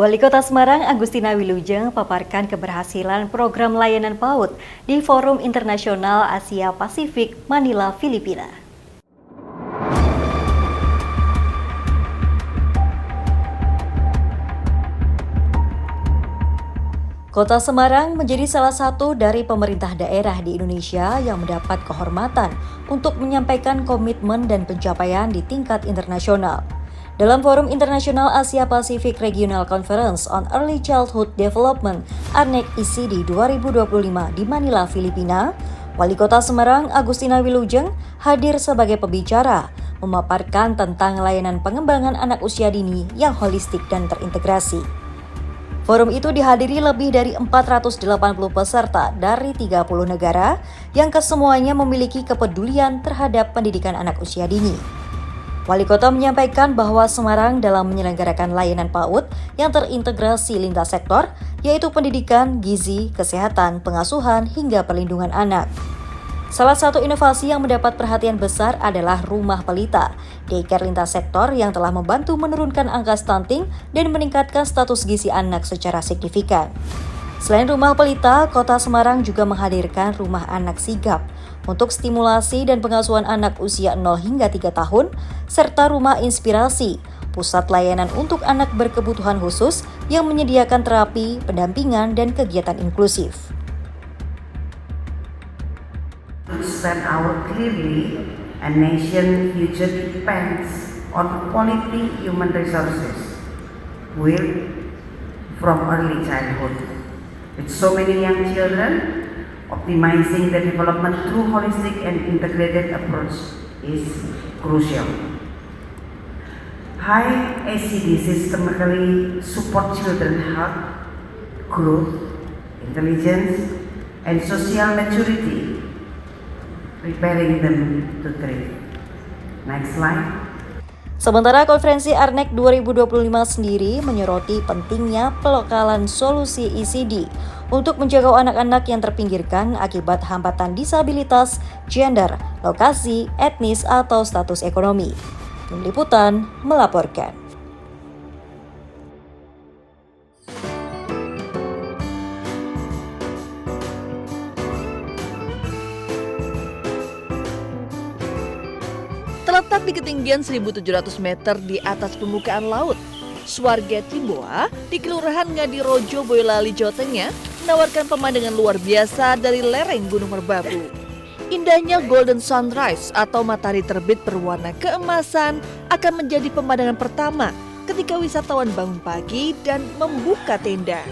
Wali Kota Semarang Agustina Wilujeng paparkan keberhasilan program layanan PAUD di Forum Internasional Asia Pasifik Manila, Filipina. Kota Semarang menjadi salah satu dari pemerintah daerah di Indonesia yang mendapat kehormatan untuk menyampaikan komitmen dan pencapaian di tingkat internasional. Dalam Forum Internasional Asia Pacific Regional Conference on Early Childhood Development (ARNEC ECD 2025) di Manila, Filipina, Wali Kota Semarang Agustina Wilujeng hadir sebagai pembicara, memaparkan tentang layanan pengembangan anak usia dini yang holistik dan terintegrasi. Forum itu dihadiri lebih dari 480 peserta dari 30 negara yang kesemuanya memiliki kepedulian terhadap pendidikan anak usia dini. Wali Kota menyampaikan bahwa Semarang dalam menyelenggarakan layanan PAUD yang terintegrasi lintas sektor, yaitu pendidikan, gizi, kesehatan, pengasuhan, hingga perlindungan anak. Salah satu inovasi yang mendapat perhatian besar adalah Rumah Pelita, daycare lintas sektor yang telah membantu menurunkan angka stunting dan meningkatkan status gizi anak secara signifikan. Selain Rumah Pelita, Kota Semarang juga menghadirkan Rumah Anak Sigap untuk stimulasi dan pengasuhan anak usia 0 hingga 3 tahun, serta Rumah Inspirasi, pusat layanan untuk anak berkebutuhan khusus yang menyediakan terapi, pendampingan, dan kegiatan inklusif. To stand out clearly, a nation future depends on quality human resources built from early childhood. With so many young children, optimizing the development through holistic and integrated approach is crucial. High ACD systematically support children's health, growth, intelligence, and social maturity, preparing them to thrive. Next slide. Sementara konferensi ARNEC 2025 sendiri menyoroti pentingnya pelokalan solusi ECD untuk menjangkau anak-anak yang terpinggirkan akibat hambatan disabilitas, gender, lokasi, etnis, atau status ekonomi. Tim Liputan melaporkan. Terletak di ketinggian 1.700 meter di atas permukaan laut, Swarga Timboa di Kelurahan Ngadirojo, Boyolali, Jawa Tengah menawarkan pemandangan luar biasa dari lereng Gunung Merbabu. Indahnya golden sunrise atau matahari terbit berwarna keemasan akan menjadi pemandangan pertama ketika wisatawan bangun pagi dan membuka tenda.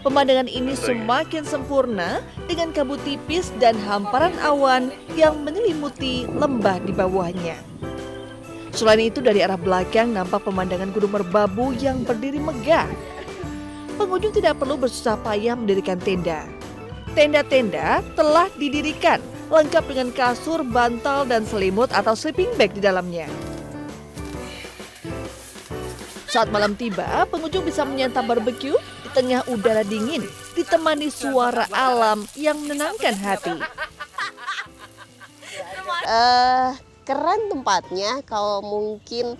Pemandangan ini semakin sempurna dengan kabut tipis dan hamparan awan yang menyelimuti lembah di bawahnya. Selain itu, dari arah belakang nampak pemandangan Gunung Merbabu yang berdiri megah. Pengunjung tidak perlu bersusah payah mendirikan tenda. Tenda-tenda telah didirikan, lengkap dengan kasur, bantal, dan selimut atau sleeping bag di dalamnya. Saat malam tiba, pengunjung bisa menyantap barbeque di tengah udara dingin, ditemani suara alam yang menenangkan hati. Keren tempatnya. Kalau mungkin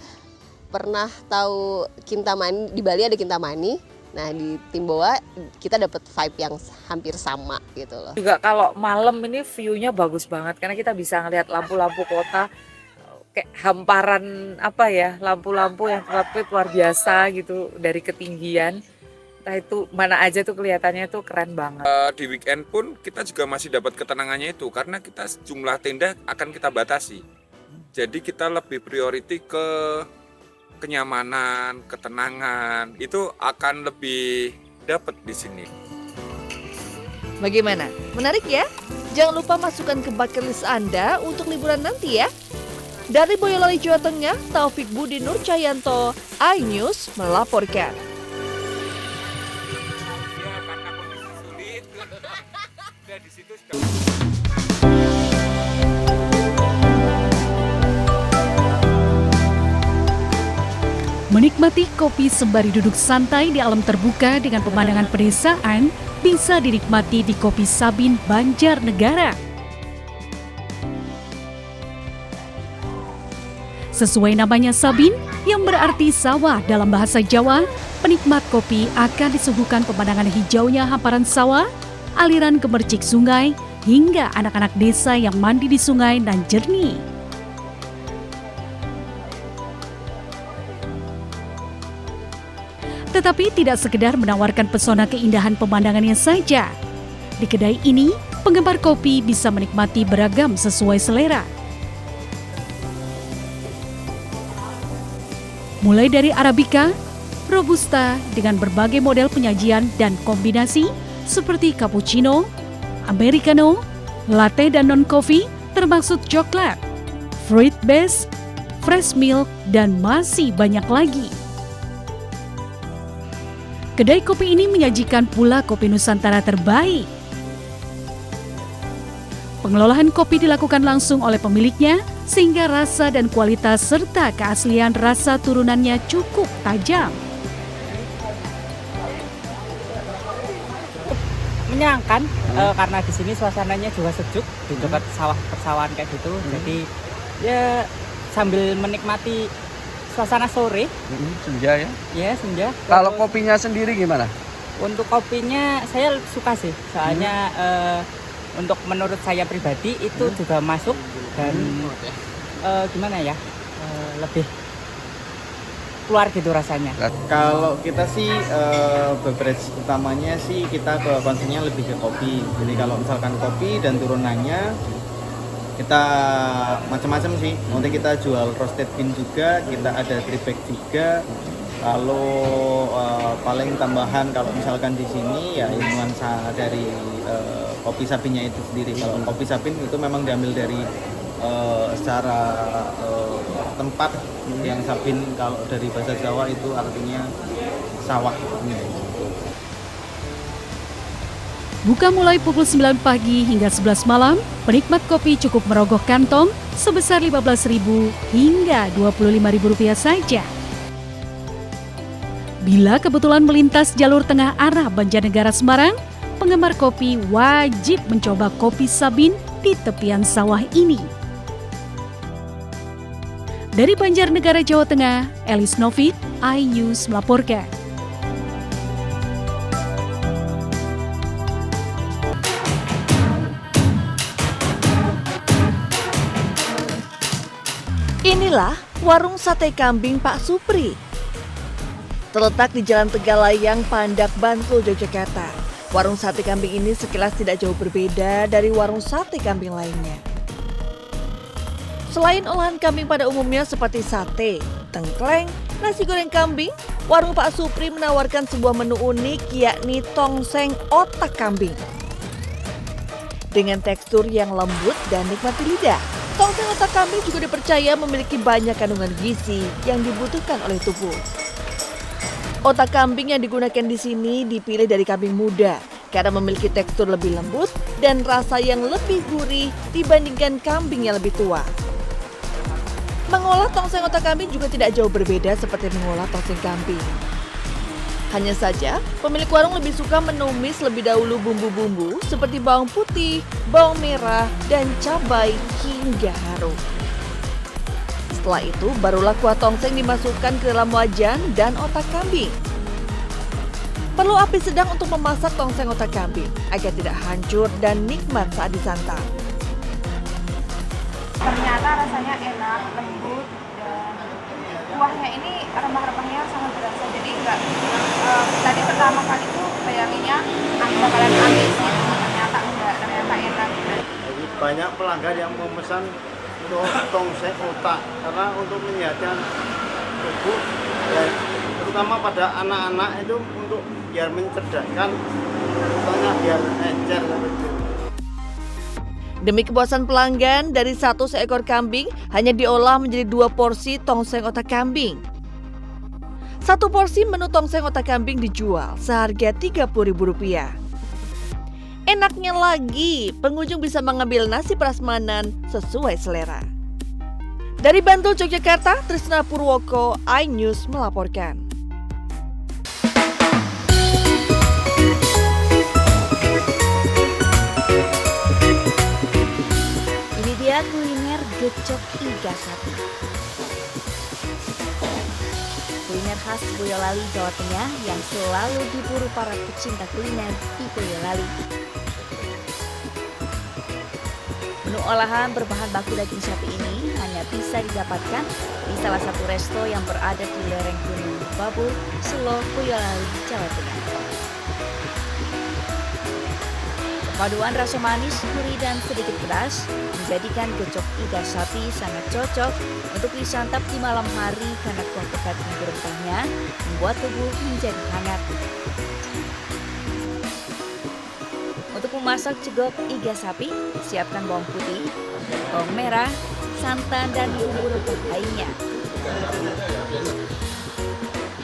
pernah tahu Kintamani, di Bali ada Kintamani. Nah, di Timboa kita dapat vibe yang hampir sama gitu loh. Juga kalau malam ini view-nya bagus banget karena kita bisa ngelihat lampu-lampu kota, kayak hamparan lampu-lampu yang kelap-kelip luar biasa gitu dari ketinggian. Entah itu mana aja tuh kelihatannya tuh keren banget. Di weekend pun kita juga masih dapat ketenangannya itu karena kita jumlah tenda akan kita batasi. Jadi kita lebih priority ke kenyamanan, ketenangan, itu akan lebih dapat di sini. Bagaimana? Menarik ya? Jangan lupa masukkan ke bucket list Anda untuk liburan nanti ya. Dari Boyolali, Jawa Tengah, Taufik Budi Nur Cahyanto, iNews melaporkan. Ya, karena kondisi sulit, dan di situ Menikmati kopi sembari duduk santai di alam terbuka dengan pemandangan pedesaan bisa dinikmati di Kopi Sabin, Banjarnegara. Sesuai namanya Sabin, yang berarti sawah dalam bahasa Jawa, penikmat kopi akan disuguhkan pemandangan hijaunya hamparan sawah, aliran gemercik sungai, hingga anak-anak desa yang mandi di sungai nan jernih. Tetapi tidak sekedar menawarkan pesona keindahan pemandangannya saja. Di kedai ini, penggemar kopi bisa menikmati beragam sesuai selera. Mulai dari Arabica, Robusta dengan berbagai model penyajian dan kombinasi seperti cappuccino, americano, latte dan non-coffee termasuk coklat, fruit based, fresh milk, dan masih banyak lagi. Kedai kopi ini menyajikan pula kopi Nusantara terbaik. Pengelolaan kopi dilakukan langsung oleh pemiliknya, sehingga rasa dan kualitas serta keaslian rasa turunannya cukup tajam. Menyenangkan karena di sini suasananya juga sejuk, di dekat sawah persawahan kayak gitu. Jadi ya sambil menikmati suasana sore. Senja ya? Ya, senja. Kalau kopinya sendiri gimana? Untuk kopinya saya suka sih, soalnya untuk menurut saya pribadi itu juga masuk dan gimana ya, lebih keluar gitu rasanya. Kalau kita sih beverage utamanya sih kita ke konsennya lebih ke kopi. Jadi kalau misalkan kopi dan turunannya kita macam-macam sih. Nanti kita jual roasted bean juga, kita ada drip bag juga. Kalau paling tambahan kalau misalkan di sini ya nuansa dari kopi Sabinnya itu sendiri. Kalau kopi Sabin itu memang diambil dari secara tempat yang Sabin, kalau dari bahasa Jawa itu artinya sawah. Buka mulai pukul 9 pagi hingga 11 malam, penikmat kopi cukup merogoh kantong sebesar Rp15.000 hingga Rp25.000 saja. Bila kebetulan melintas jalur tengah arah Banjarnegara Semarang, penggemar kopi wajib mencoba kopi Sabin di tepian sawah ini. Dari Banjarnegara, Jawa Tengah, Elis Novit, iNews melaporkan. Inilah warung sate kambing Pak Supri. Terletak di Jalan Tegalayang, Pandak, Bantul, Yogyakarta. Warung sate kambing ini sekilas tidak jauh berbeda dari warung sate kambing lainnya. Selain olahan kambing pada umumnya seperti sate, tengkleng, nasi goreng kambing, warung Pak Supri menawarkan sebuah menu unik yakni tongseng otak kambing. Dengan tekstur yang lembut dan nikmat di lidah, tongseng otak kambing juga dipercaya memiliki banyak kandungan gizi yang dibutuhkan oleh tubuh. Otak kambing yang digunakan di sini dipilih dari kambing muda karena memiliki tekstur lebih lembut dan rasa yang lebih gurih dibandingkan kambing yang lebih tua. Mengolah tongseng otak kambing juga tidak jauh berbeda seperti mengolah tongseng kambing. Hanya saja, pemilik warung lebih suka menumis lebih dahulu bumbu-bumbu seperti bawang putih, bawang merah, dan cabai hingga harum. Setelah itu, barulah kuah tongseng dimasukkan ke dalam wajan dan otak kambing. Perlu api sedang untuk memasak tongseng otak kambing agar tidak hancur dan nikmat saat disantap. Ternyata rasanya enak, lembut, dan kuahnya ini rempah-rempahnya sangat berasa. Jadi tadi pertama kali tuh bayanginnya bakalan amis gitu, ternyata enggak, ternyata enak. Jadi banyak pelanggan yang memesan untuk tongseng otak karena untuk menyehatkan tubuh ya, terutama pada anak-anak itu untuk biar mencerdaskan, contohnya biar encer gitu. Demi kepuasan pelanggan, dari satu seekor kambing hanya diolah menjadi 2 porsi tongseng otak kambing. Satu porsi menu tongseng otak kambing dijual seharga Rp30.000. Enaknya lagi, pengunjung bisa mengambil nasi prasmanan sesuai selera. Dari Bantul, Yogyakarta, Trisna Purwoko, iNews melaporkan. Ini dia kuliner gecok iga sapi. kuliner khas Boyolali, Jawa Tengah yang selalu diburu para pecinta kuliner di Boyolali. Menu olahan berbahan baku daging sapi ini hanya bisa didapatkan di salah satu resto yang berada di lereng Gunung Babu, Selo, Boyolali, Jawa Tengah. Paduan rasa manis, gurih, dan sedikit pedas menjadikan gecok iga sapi sangat cocok untuk disantap di malam hari karena kuah pekat bumbu rempahnya membuat tubuh menjadi hangat. Untuk memasak cegok iga sapi, siapkan bawang putih, bawang merah, santan, dan bumbu rempah lainnya.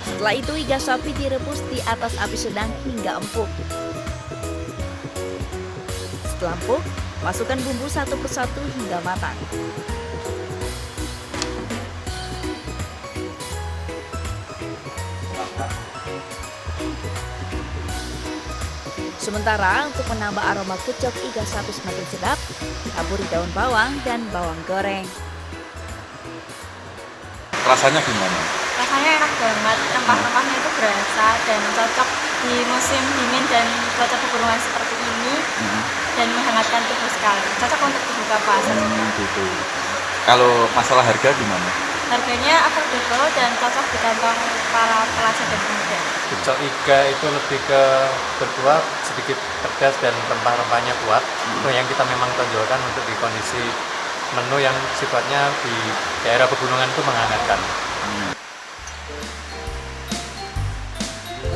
Setelah itu iga sapi direbus di atas api sedang hingga empuk. Setelah empuk, masukkan bumbu satu persatu hingga matang. Sementara untuk menambah aroma gecok iga sapi semakin sedap, taburi daun bawang dan bawang goreng. Rasanya gimana? Rasanya enak banget, rempah-rempahnya itu berasa dan cocok di musim dingin dan cuaca pegunungan seperti ini. Dan menghangatkan tubuh sekali, cocok untuk berbuka puasa. Gitu. Kalau masalah harga gimana? Harganya affordable dan cocok di kantong para pelajar dan pemuda. Gecok iga itu lebih ke berkuah, sedikit pedas dan rempah-rempahnya kuat. Itu yang kita memang tonjolkan untuk di kondisi menu yang sifatnya di daerah pegunungan itu menghangatkan.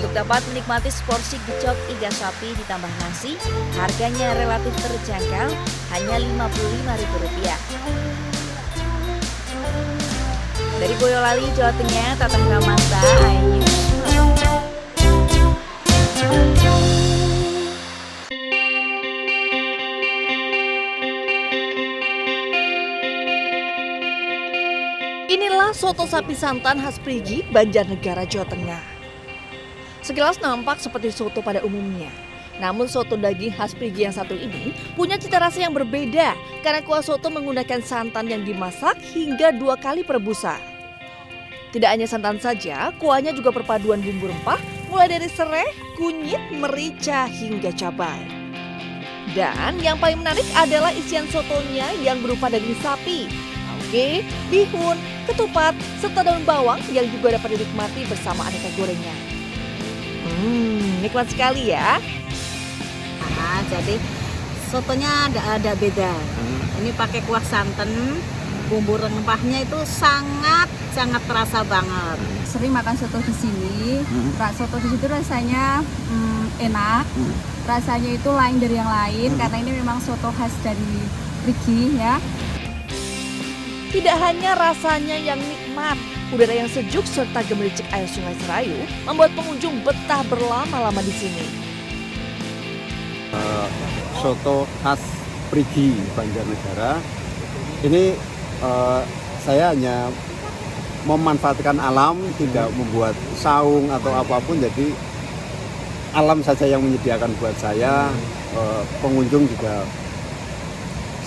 Untuk dapat menikmati seporsi gecok iga sapi ditambah nasi, harganya relatif terjangkau, hanya Rp55.000. Dari Boyolali, Jawa Tengah, Tatang Ramasta, Ayu. Inilah soto sapi santan khas Perigi, Banjarnegara, Jawa Tengah. Sekilas nampak seperti soto pada umumnya. Namun soto daging khas Perigi yang satu ini punya cita rasa yang berbeda karena kuah soto menggunakan santan yang dimasak hingga 2 kali perebusan. Tidak hanya santan saja, kuahnya juga perpaduan bumbu rempah mulai dari serai, kunyit, merica hingga cabai. Dan yang paling menarik adalah isian sotonya yang berupa daging sapi, tauge, bihun, ketupat, serta daun bawang yang juga dapat dinikmati bersama aneka gorengan. Nikmat sekali ya. Nah, jadi sotonya ada beda. Ini pakai kuah santan, bumbu rempahnya itu sangat terasa banget. Sering makan soto di sini. Soto di situ rasanya enak. Rasanya itu lain dari yang lain karena ini memang soto khas dari Perigi ya. Tidak hanya rasanya yang nikmat, udara yang sejuk serta gemericik air Sungai Serayu membuat pengunjung betah berlama-lama di sini. Soto khas Perigi Banjarnegara ini saya hanya memanfaatkan alam, tidak membuat saung atau apapun, jadi alam saja yang menyediakan buat saya. Pengunjung juga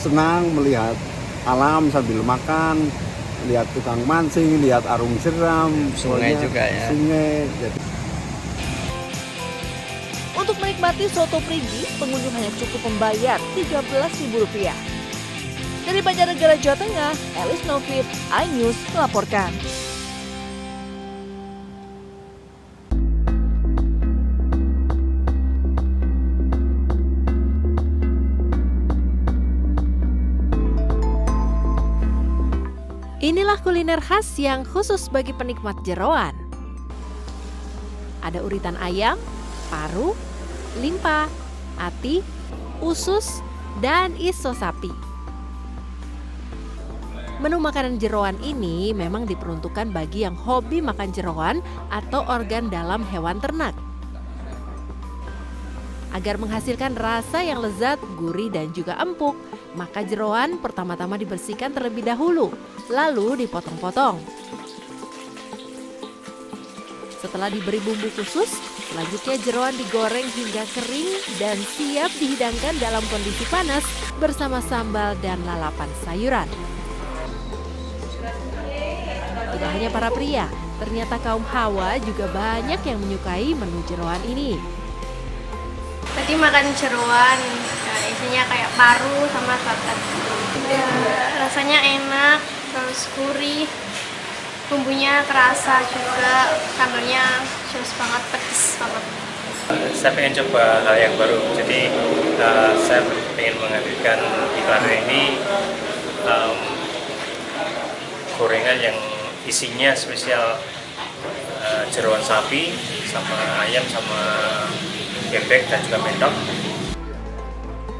senang melihat alam sambil makan, lihat tukang mancing, lihat arung jeram, sungai juga ya. Sungai. Jadi. Untuk menikmati soto Perigi, pengunjung hanya cukup membayar Rp13.000. Dari Banjarnegara, Jawa Tengah, Elis Novit, iNews melaporkan. Inilah kuliner khas yang khusus bagi penikmat jeroan. Ada uritan ayam, paru, limpa, ati, usus, dan iso sapi. Menu makanan jeroan ini memang diperuntukkan bagi yang hobi makan jeroan atau organ dalam hewan ternak. Agar menghasilkan rasa yang lezat, gurih, dan juga empuk, maka jeroan pertama-tama dibersihkan terlebih dahulu, lalu dipotong-potong. Setelah diberi bumbu khusus, selanjutnya jeroan digoreng hingga kering dan siap dihidangkan dalam kondisi panas bersama sambal dan lalapan sayuran. Tidak hanya para pria, Ternyata kaum hawa juga banyak yang menyukai menu jeroan ini. Tadi makan jeroan, isinya kayak paru sama babat. Rasanya enak, terus gurih, bumbunya kerasa juga, sambalnya jos banget, pedes banget. Saya pengen coba hal yang baru, jadi saya pengen menghadirkan di Klaro ini gorengan yang isinya spesial jeroan sapi, sama ayam, sama bebek dan juga mentok.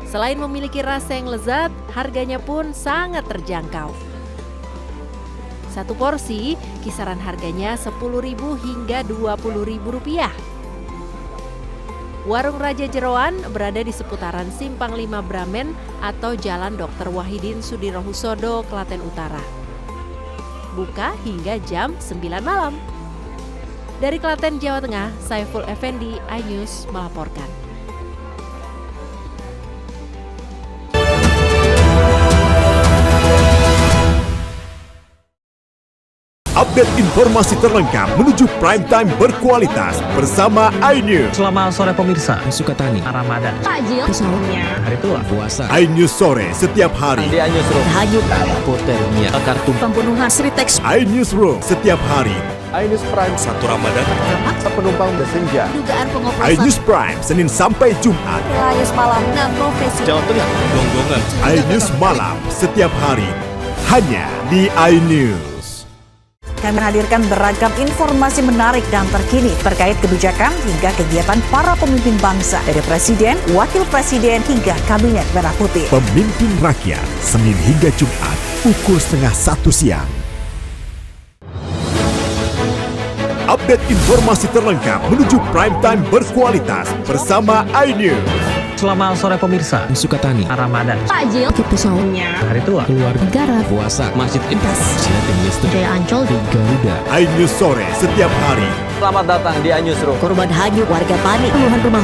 Selain memiliki rasa yang lezat, harganya pun sangat terjangkau. Satu porsi kisaran harganya Rp10.000 hingga Rp20.000. Warung Raja Jeroan berada di seputaran Simpang 5 Bramen atau Jalan Dr. Wahidin Sudirohusodo, Klaten Utara. Buka hingga jam 9 malam. Dari Klaten, Jawa Tengah, Saiful Effendi, iNews melaporkan. Update informasi terlengkap menuju prime time berkualitas bersama iNews. Selamat sore pemirsa, Sukatani, Ramadan, Takjil, sahurnya, hari tua, puasa. iNews sore setiap hari. Di iNewsroom, hanyut, hipotermia, kartu, pembunuhan, Sritex, iNewsroom setiap hari. iNews Prime, 1 Ramadan, penumpang bersenja. dugaan pengoplosan, iNews Prime Senin sampai Jumat. iNews malam 6 profesi. Jawa Tengah, Gonggongan. iNews malam setiap hari hanya di iNews. Kami menghadirkan beragam informasi menarik dan terkini terkait kebijakan hingga kegiatan para pemimpin bangsa dari Presiden, Wakil Presiden hingga Kabinet Merah Putih. Pemimpin Rakyat Senin hingga Jumat pukul 12:30 siang. Update informasi terlengkap menuju prime time berkualitas bersama iNews. Selamat sore pemirsa, Sukatani, Ramadan, Takjil, sahurnya, hari tua, keluarga, negara, puasa, masjid, intas, silatin listrik, Jaya Ancol, Garuda. iNews sore setiap hari. Selamat datang di iNewsroom. korban hanyut, warga panik, puluhan rumah,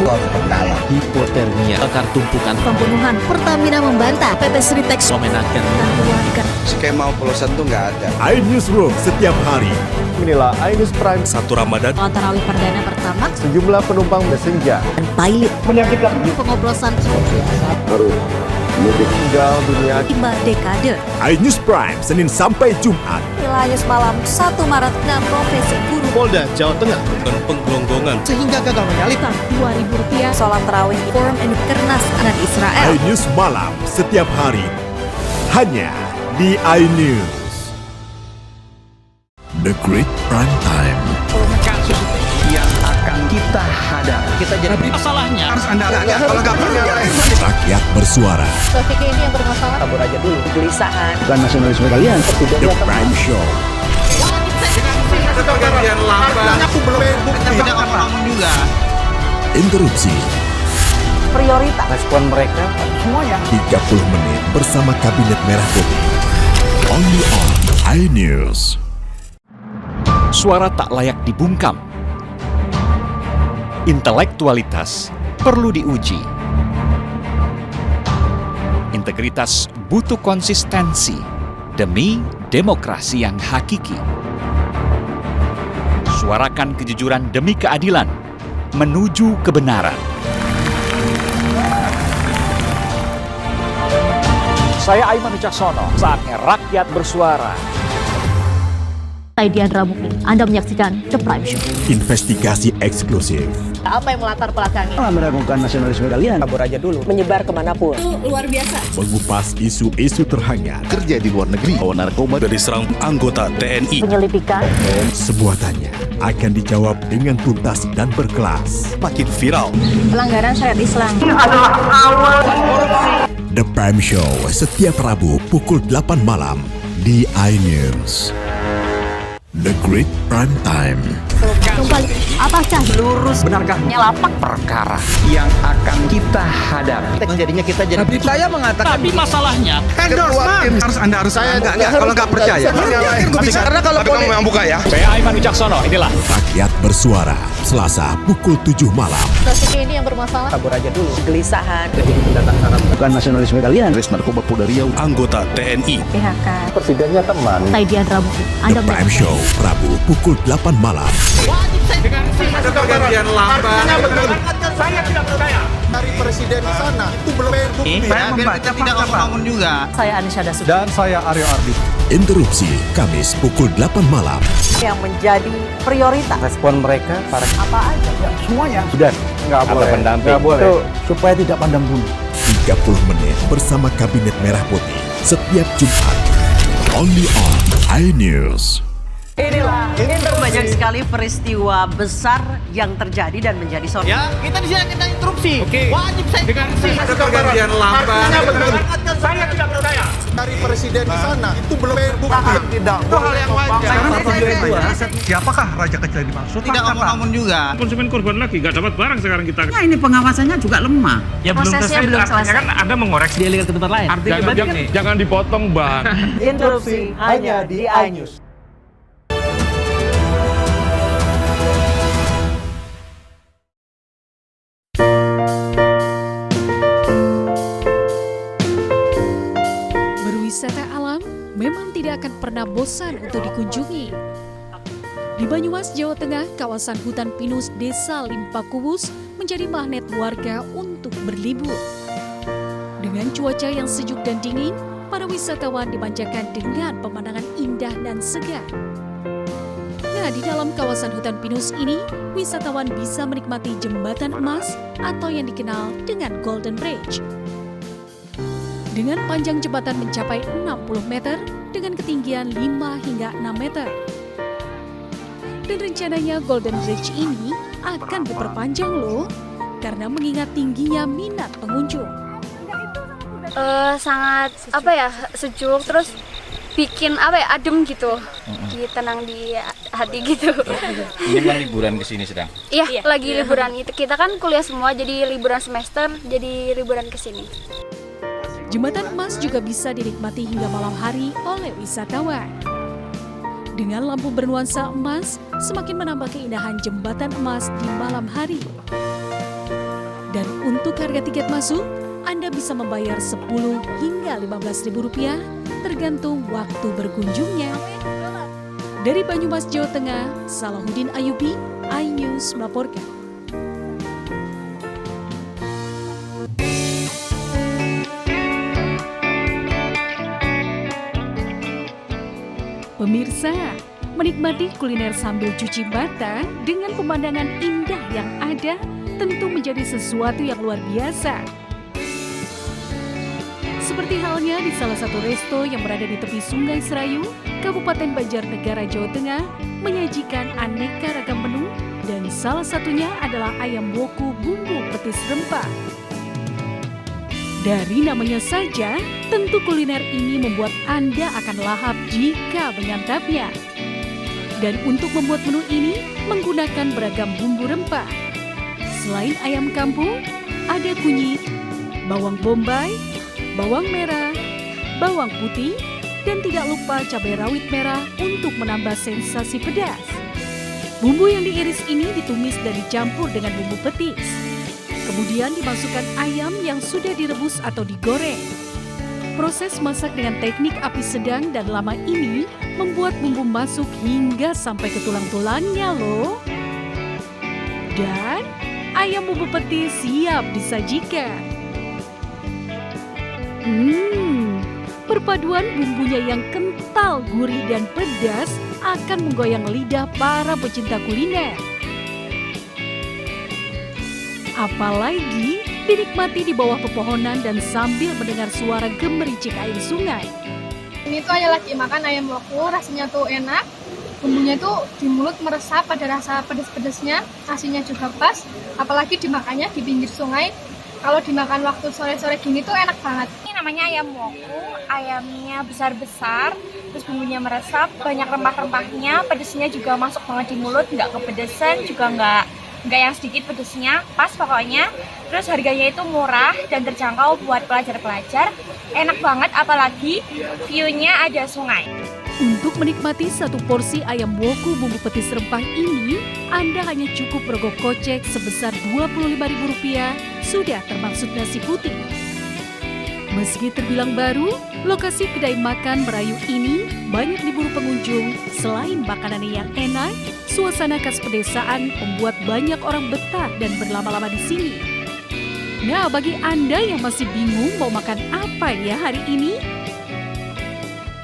Hipotermia, akar tumpukan, pembunuhan, Pertamina membantah, PT Sritex, pemenakan, keluarga. Skema oplosan tuh nggak ada. iNewsroom setiap hari. Inilah iNews Prime, 1 Ramadan, Tarawih perdana pertama, sejumlah penumpang bersenja. dan pilot, Menyakitkan pengoplosan, tinggal dunia. 5 dekade. iNews Prime Senin sampai Jumat. iNews malam 1 Maret 6 profesi guru. Polda Jawa Tengah dan penggelonggongan sehingga gagal menyalip. Rp2.000. Sholat tarawih Forum and Kernas dan Israel. iNews malam setiap hari hanya di iNews. The Great Prime Time. Kasus yang akan kita hadapi. Kita jadi masalahnya harus Anda kalau nggak percaya. Rakyat bersuara. Taufik ini yang bermasalah. Kabur aja dulu. Kegelisahan. Bukan nasionalisme kalian. The Prime Show. Aku belum bukti. Ngomong juga. Interupsi Prioritas. Respon mereka semuanya. 30 menit bersama Kabinet Merah Putih. Only on iNews. Suara tak layak dibungkam. Intelektualitas perlu diuji. Integritas butuh konsistensi demi demokrasi yang hakiki. Suarakan kejujuran demi keadilan menuju kebenaran. Saya Aiman Wicaksono, saatnya rakyat bersuara. Saya Diandra Mukti. Anda menyaksikan The Prime Show. Investigasi eksklusif. Apa yang melatar belakangi? Meragukan nasionalisme kalian. Kabur aja dulu. Menyebar kemanapun. Itu luar biasa. Mengupas isu-isu terhangat. Kerja di luar negeri, bawa narkoba dari serang anggota TNI. Penyelidikan. Semua tanya akan dijawab dengan tuntas dan berkelas. Makin viral. Pelanggaran syariat Islam. The Prime Show setiap Rabu pukul 8 malam di iNews. The Great Prime Time. Kembali, apakah Lurus benarkah lapak perkara yang akan kita hadapi? Jadinya kita jadi. Saya mengatakan. Tapi masalahnya endorsement harus saya nggak kalau nggak percaya. Karena kalau kamu yang buka ya. Saya Aiman Wicaksono, inilah Rakyat bersuara Selasa pukul 7 malam. Taufik ini yang bermasalah? Kabur aja dulu. Kegelisahan. Jadi pendatang Arab. Bukan nasionalisme kalian. Res Narkoba Polda Riau, anggota TNI. PHK. Presidennya teman. Saya Diandra Mukti. The Prime Show Rabu pukul 8 malam. Ada pergantian lambat. Saya tidak percaya. Dari presiden di sana itu belum bukti. Saya membaca tidak ngomong juga. Saya Anisha Dasuki. Dan saya Aryo Ardi. Interupsi Kamis pukul 8 malam. Yang menjadi prioritas. Respon mereka para Apa aja? Semuanya. sudah nggak boleh. Nggak boleh. Itu supaya tidak pandang bulu. 30 menit bersama Kabinet Merah Putih setiap Jumat. Only on iNews. Inilah banyak sekali peristiwa besar yang terjadi dan menjadi sorotan. Ya, kita di sini kita interupsi. Wajib saya Ada pergantian lambat. Saya tidak percaya. Dari presiden di sana itu belum bukti. Tidak. Itu hal yang wajar. Siapakah raja kecil yang dimaksud? Tidak ngomong juga. Konsumen korban lagi, nggak dapat barang sekarang kita. Nah, ini pengawasannya juga lemah. Ya Prosesnya belum selesai. Kan ada mengoreksi. Dialihkan ke tempat lain. Jangan dipotong, Bang. Interupsi hanya di iNews. Berwisata alam memang tidak akan pernah bosan untuk dikunjungi. Di Banyumas, Jawa Tengah, kawasan hutan pinus Desa Limpakubus menjadi magnet warga untuk berlibur. Dengan cuaca yang sejuk dan dingin, para wisatawan dimanjakan dengan pemandangan indah dan segar. Nah, di dalam kawasan hutan pinus ini, wisatawan bisa menikmati jembatan emas atau yang dikenal dengan Golden Bridge. Dengan panjang jembatan mencapai 60 meter dengan ketinggian 5 hingga 6 meter. Dan rencananya Golden Bridge ini akan diperpanjang loh, karena mengingat tingginya minat pengunjung. Sangat sejuk, terus bikin adem gitu, tenang di hati gitu. Ini memang liburan ke sini sedang. Iya, lagi liburan itu. Kita kan kuliah semua, jadi liburan semester, jadi liburan ke sini. Jembatan emas juga bisa dinikmati hingga malam hari oleh wisatawan. Dengan lampu bernuansa emas, semakin menambah keindahan jembatan emas di malam hari. Dan untuk harga tiket masuk, Anda bisa membayar 10 hingga Rp15.000 tergantung waktu berkunjungnya. Dari Banyumas, Jawa Tengah, Salahuddin Ayubi, iNews melaporkan. Pemirsa, menikmati kuliner sambil cuci mata dengan pemandangan indah yang ada tentu menjadi sesuatu yang luar biasa. Seperti halnya di salah satu resto yang berada di tepi Sungai Serayu, Kabupaten Banjarnegara, Jawa Tengah, menyajikan aneka ragam menu dan salah satunya adalah ayam woku bumbu petis rempah. Dari namanya saja, tentu kuliner ini membuat Anda akan lahap jika menyantapnya. Dan untuk membuat menu ini menggunakan beragam bumbu rempah. Selain ayam kampung, ada kunyit, bawang bombay, bawang merah, bawang putih, dan tidak lupa cabai rawit merah untuk menambah sensasi pedas. Bumbu yang diiris ini ditumis dan dicampur dengan bumbu petis. Kemudian dimasukkan ayam yang sudah direbus atau digoreng. Proses masak dengan teknik api sedang dan lama ini membuat bumbu masuk hingga sampai ke tulang-tulangnya loh. Dan ayam bumbu petis siap disajikan. Perpaduan bumbunya yang kental, gurih, dan pedas akan menggoyang lidah para pecinta kuliner. Apalagi dinikmati di bawah pepohonan dan sambil mendengar suara gemericik air sungai. Ini tuh lagi makan ayam woku, rasanya tuh enak. Bumbunya tuh di mulut meresap, pada rasa pedas-pedasnya, nasinya juga pas. Apalagi dimakannya di pinggir sungai. Kalau dimakan waktu sore-sore gini tuh enak banget. Ini namanya ayam woku, ayamnya besar-besar, terus bumbunya meresap, banyak rempah-rempahnya, pedasnya juga masuk banget di mulut, nggak kepedesan, juga nggak yang sedikit pedasnya, pas pokoknya. Terus harganya itu murah dan terjangkau buat pelajar-pelajar, enak banget, apalagi view-nya ada sungai. Untuk menikmati satu porsi ayam woku bumbu petis rempah ini, Anda hanya cukup merogoh kocek sebesar Rp25.000, sudah termasuk nasi putih. Meski terbilang baru, lokasi kedai makan merayu ini banyak diburu pengunjung. Selain makanannya yang enak, suasana khas pedesaan membuat banyak orang betah dan berlama-lama di sini. Nah, bagi Anda yang masih bingung mau makan apa ya hari ini?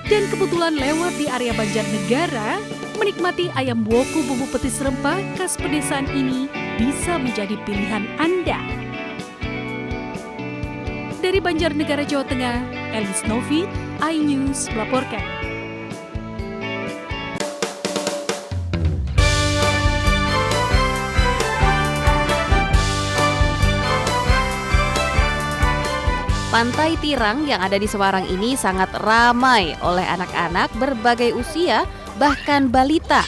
Dan kebetulan lewat di area Banjarnegara, menikmati ayam woku bumbu petis rempah khas pedesaan ini bisa menjadi pilihan Anda. Dari Banjarnegara, Jawa Tengah, Elis Novi, iNews melaporkan. Pantai Tirang yang ada di Semarang ini sangat ramai oleh anak-anak berbagai usia, bahkan balita.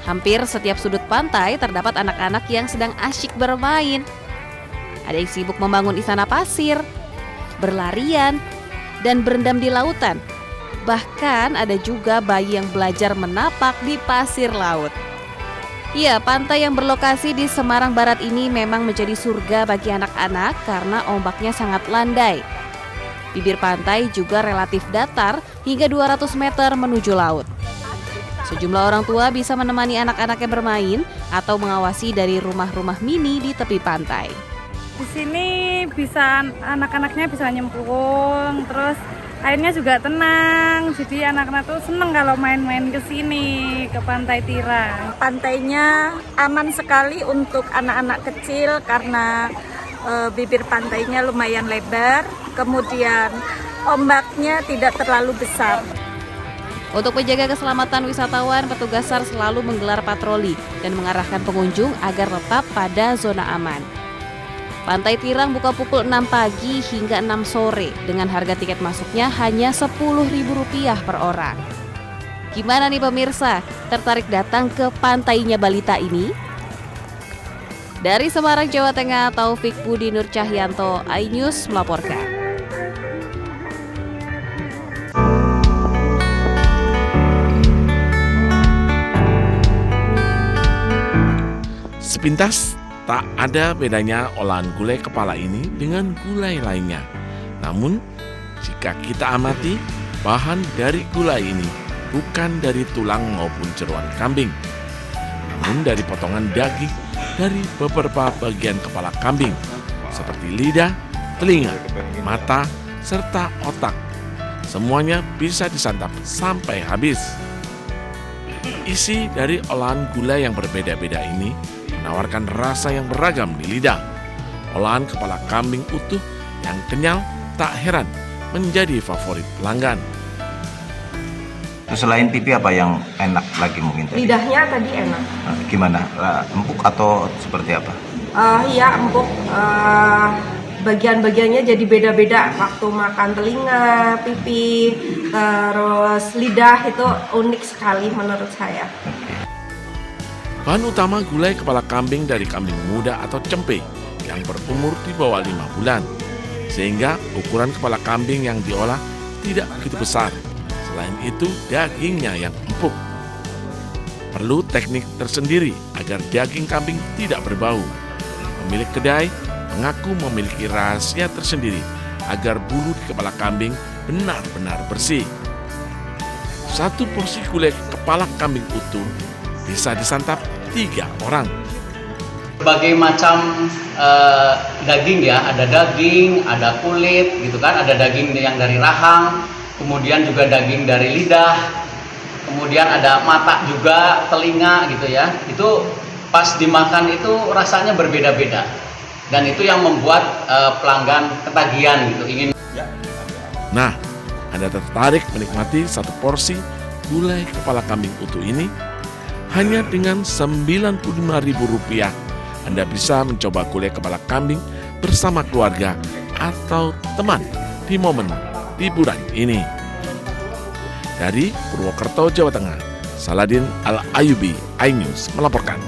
Hampir setiap sudut pantai terdapat anak-anak yang sedang asyik bermain. Ada yang sibuk membangun istana pasir, berlarian, dan berendam di lautan. Bahkan ada juga bayi yang belajar menapak di pasir laut. Ya, pantai yang berlokasi di Semarang Barat ini memang menjadi surga bagi anak-anak karena ombaknya sangat landai. Bibir pantai juga relatif datar hingga 200 meter menuju laut. Sejumlah orang tua bisa menemani anak-anaknya bermain atau mengawasi dari rumah-rumah mini di tepi pantai. Di sini bisa anak-anaknya bisa nyemplung, terus airnya juga tenang. Jadi anak-anak tuh seneng kalau main-main ke sini, ke Pantai Tirang. Pantainya aman sekali untuk anak-anak kecil karena bibir pantainya lumayan lebar, kemudian ombaknya tidak terlalu besar. Untuk menjaga keselamatan wisatawan, petugas SAR selalu menggelar patroli dan mengarahkan pengunjung agar tetap pada zona aman. Pantai Tirang buka pukul 6 pagi hingga 6 sore dengan harga tiket masuknya hanya Rp10.000 per orang. Gimana nih pemirsa, tertarik datang ke pantainya balita ini? Dari Semarang, Jawa Tengah, Taufik Budi Nur Cahyanto, iNews melaporkan. Sepintas tak ada bedanya olahan gulai kepala ini dengan gulai lainnya. Namun, jika kita amati, bahan dari gulai ini bukan dari tulang maupun jeroan kambing, namun dari potongan daging dari beberapa bagian kepala kambing, seperti lidah, telinga, mata, serta otak. Semuanya bisa disantap sampai habis. Isi dari olahan gulai yang berbeda-beda ini menawarkan rasa yang beragam di lidah. Olahan kepala kambing utuh yang kenyal tak heran menjadi favorit pelanggan. Selain pipi apa yang enak lagi mungkin tadi? Lidahnya tadi enak. Gimana? Empuk atau seperti apa? Iya empuk. Bagian-bagiannya jadi beda-beda. Waktu makan telinga, pipi, terus lidah itu unik sekali menurut saya. Bahan utama gulai kepala kambing dari kambing muda atau cempe yang berumur di bawah 5 bulan. Sehingga ukuran kepala kambing yang diolah tidak begitu besar. Selain itu dagingnya yang empuk. Perlu teknik tersendiri agar daging kambing tidak berbau. Pemilik kedai mengaku memiliki rahasia tersendiri agar bulu di kepala kambing benar-benar bersih. Satu porsi gulai kepala kambing utuh bisa disantap 3 orang. Berbagai macam daging ya, ada daging, ada kulit gitu kan, ada daging yang dari rahang, kemudian juga daging dari lidah, kemudian ada mata juga, telinga gitu ya. Itu pas dimakan itu rasanya berbeda-beda. Dan itu yang membuat pelanggan ketagihan gitu, ingin. Nah, Anda tertarik menikmati satu porsi gulai kepala kambing utuh ini? Hanya dengan Rp95.000, Anda bisa mencoba gulai kepala kambing bersama keluarga atau teman di momen liburan ini. Dari Purwokerto, Jawa Tengah, Saladin Al-Ayubi, iNews melaporkan.